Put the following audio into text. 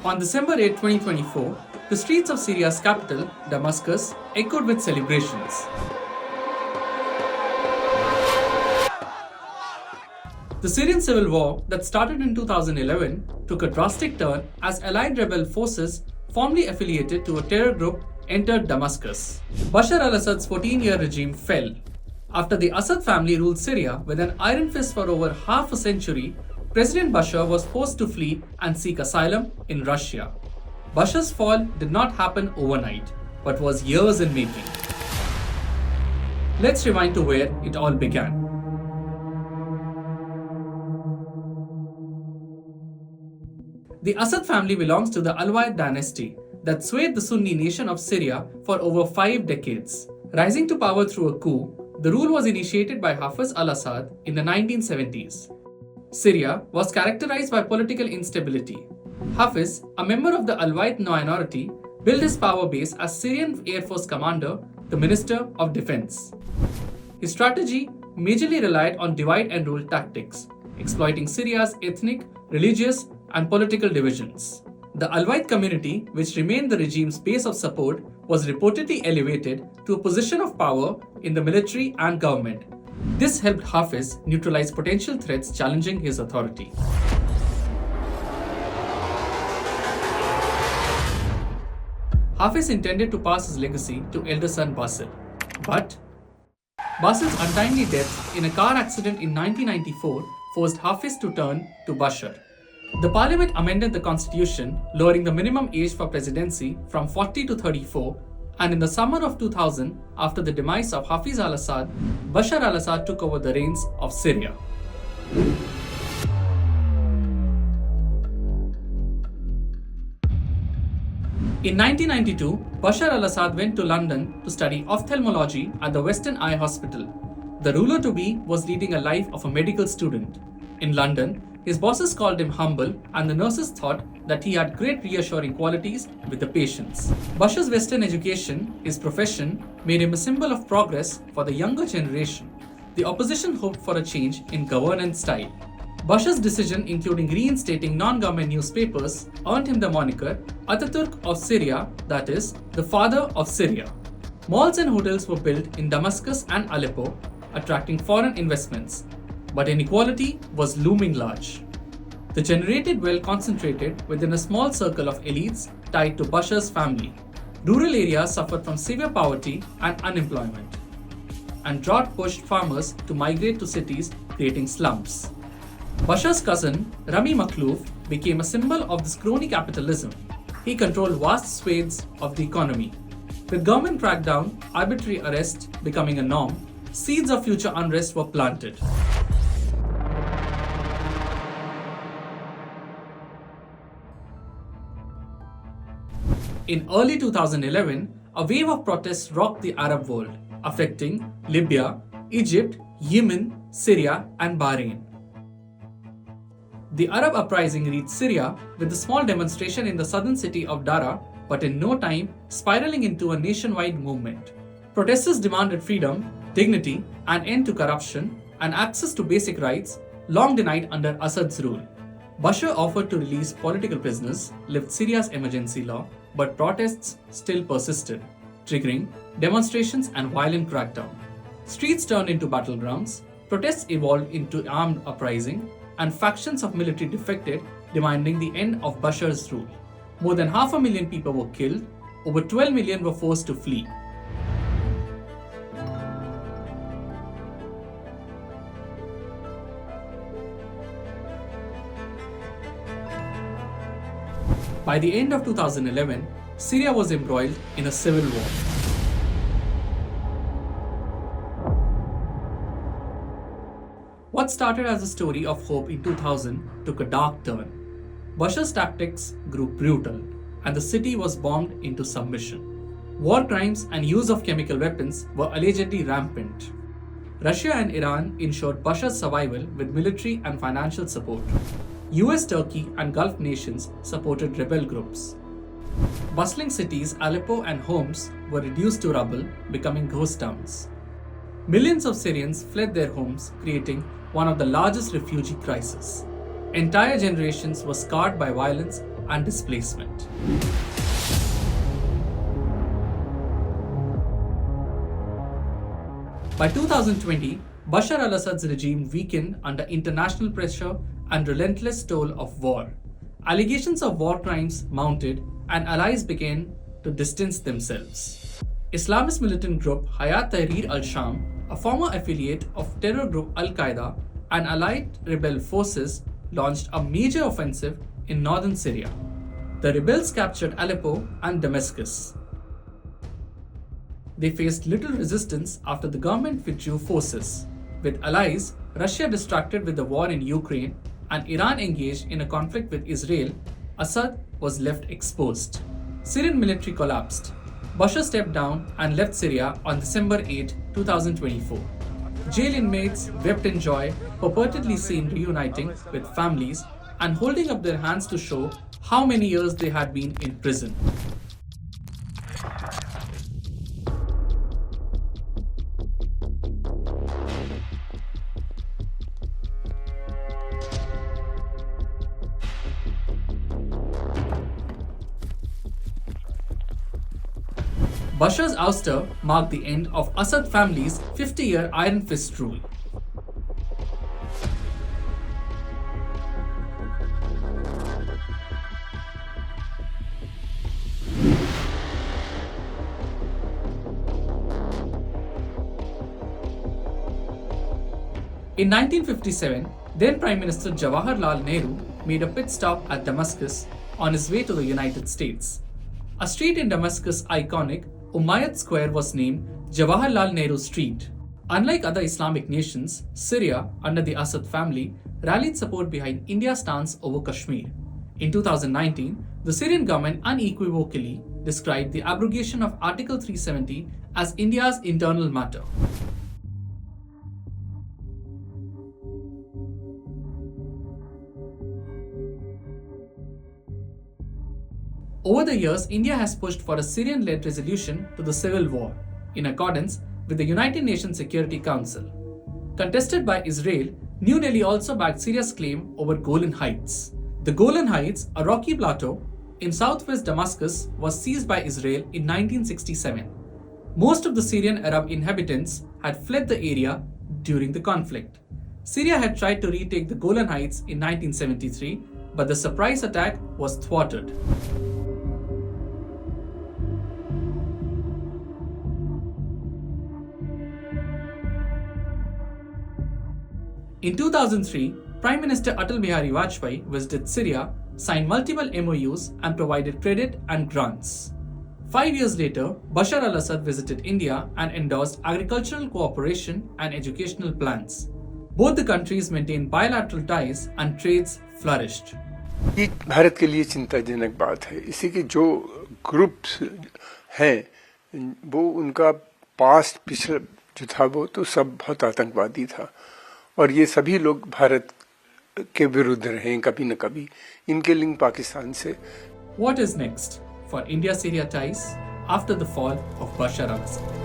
On December 8, 2024, the streets of Syria's capital, Damascus, echoed with celebrations. The Syrian Civil War that started in 2011 took a drastic turn as allied rebel forces formerly affiliated to a terror group entered Damascus. Bashar al-Assad's 14-year regime fell. After the Assad family ruled Syria with an iron fist for over half a century, President Bashar was forced to flee and seek asylum in Russia. Bashar's fall did not happen overnight, but was years in making. Let's rewind to where it all began. The Assad family belongs to the Alawite dynasty that swayed the Sunni nation of Syria for over 5 decades. Rising to power through a coup, the rule was initiated by Hafez al-Assad in the 1970s. Syria was characterized by political instability. Hafez, a member of the Alawite minority, built his power base as Syrian Air Force commander, the Minister of Defense. His strategy majorly relied on divide and rule tactics, exploiting Syria's ethnic, religious, and political divisions. The Alawite community, which remained the regime's base of support, was reportedly elevated to a position of power in the military and government. This helped Hafez neutralize potential threats challenging his authority. Hafez intended to pass his legacy to elder son Basil, but Basil's untimely death in a car accident in 1994 forced Hafez to turn to Bashar. The parliament amended the constitution, lowering the minimum age for presidency from 40 to 34, and in the summer of 2000, after the demise of Hafez al-Assad, Bashar al-Assad took over the reins of Syria. In 1992, Bashar al-Assad went to London to study ophthalmology at the Western Eye Hospital. The ruler-to-be was leading a life of a medical student. In London, his bosses called him humble, and the nurses thought that he had great reassuring qualities with the patients. Bashar's Western education, his profession, made him a symbol of progress for the younger generation. The opposition hoped for a change in governance style. Bashar's decision, including reinstating non-government newspapers, earned him the moniker Ataturk of Syria, that is, the father of Syria. Malls and hotels were built in Damascus and Aleppo, attracting foreign investments. But inequality was looming large. The generated wealth concentrated within a small circle of elites tied to Bashar's family. Rural areas suffered from severe poverty and unemployment. And drought pushed farmers to migrate to cities, creating slums. Bashar's cousin, Rami Makhlouf, became a symbol of this crony capitalism. He controlled vast swathes of the economy. With government crackdown, arbitrary arrest becoming a norm, seeds of future unrest were planted. In early 2011, a wave of protests rocked the Arab world, affecting Libya, Egypt, Yemen, Syria, and Bahrain. The Arab uprising reached Syria with a small demonstration in the southern city of Dara, but in no time spiraling into a nationwide movement. Protesters demanded freedom, dignity, an end to corruption, and access to basic rights long denied under Assad's rule. Bashar offered to release political prisoners, lift Syria's emergency law, but protests still persisted, triggering demonstrations and violent crackdown. Streets turned into battlegrounds, protests evolved into armed uprising, and factions of military defected, demanding the end of Bashar's rule. More than 500,000 people were killed, over 12 million were forced to flee. By the end of 2011, Syria was embroiled in a civil war. What started as a story of hope in 2000 took a dark turn. Bashar's tactics grew brutal, and the city was bombed into submission. War crimes and use of chemical weapons were allegedly rampant. Russia and Iran ensured Bashar's survival with military and financial support. US, Turkey, and Gulf nations supported rebel groups. Bustling cities Aleppo and Homs were reduced to rubble, becoming ghost towns. Millions of Syrians fled their homes, creating one of the largest refugee crises. Entire generations were scarred by violence and displacement. By 2020, Bashar al-Assad's regime weakened under international pressure and relentless toll of war. Allegations of war crimes mounted and allies began to distance themselves. Islamist militant group Heir al-Sham, a former affiliate of terror group Al-Qaeda, and allied rebel forces launched a major offensive in northern Syria. The rebels captured Aleppo and Damascus. They faced little resistance after the government withdrew forces. With allies, Russia distracted with the war in Ukraine and Iran engaged in a conflict with Israel, Assad was left exposed. Syrian military collapsed. Bashar stepped down and left Syria on December 8, 2024. Jail inmates wept in joy, purportedly seen reuniting with families and holding up their hands to show how many years they had been in prison. Bashar's ouster marked the end of Assad family's 50-year iron fist rule. In 1957, then Prime Minister Jawaharlal Nehru made a pit stop at Damascus on his way to the United States. A street in Damascus iconic Umayyad Square was named Jawaharlal Nehru Street. Unlike other Islamic nations, Syria, under the Assad family, rallied support behind India's stance over Kashmir. In 2019, the Syrian government unequivocally described the abrogation of Article 370 as India's internal matter. Over the years, India has pushed for a Syrian-led resolution to the civil war, in accordance with the United Nations Security Council. Contested by Israel, New Delhi also backed Syria's claim over Golan Heights. The Golan Heights, a rocky plateau in southwest Damascus, was seized by Israel in 1967. Most of the Syrian Arab inhabitants had fled the area during the conflict. Syria had tried to retake the Golan Heights in 1973, but the surprise attack was thwarted. In 2003, Prime Minister Atal Bihari Vajpayee visited Syria, signed multiple MOUs and provided credit and grants. 5 years later, Bashar al-Assad visited India and endorsed agricultural cooperation and educational plans. Both the countries maintained bilateral ties and trades flourished. ये भारत के लिए चिंताजनक बात है। इसी के जो groups हैं वो उनका पास्ट पिछला जो था वो तो सब बहुत आतंकवादी था और ये सभी लोग भारत के विरुद्ध रहे कभी न कभी। इनके लिंक पाकिस्तान से। What is next for India-Syria ties after the fall of Bashar al-Assad?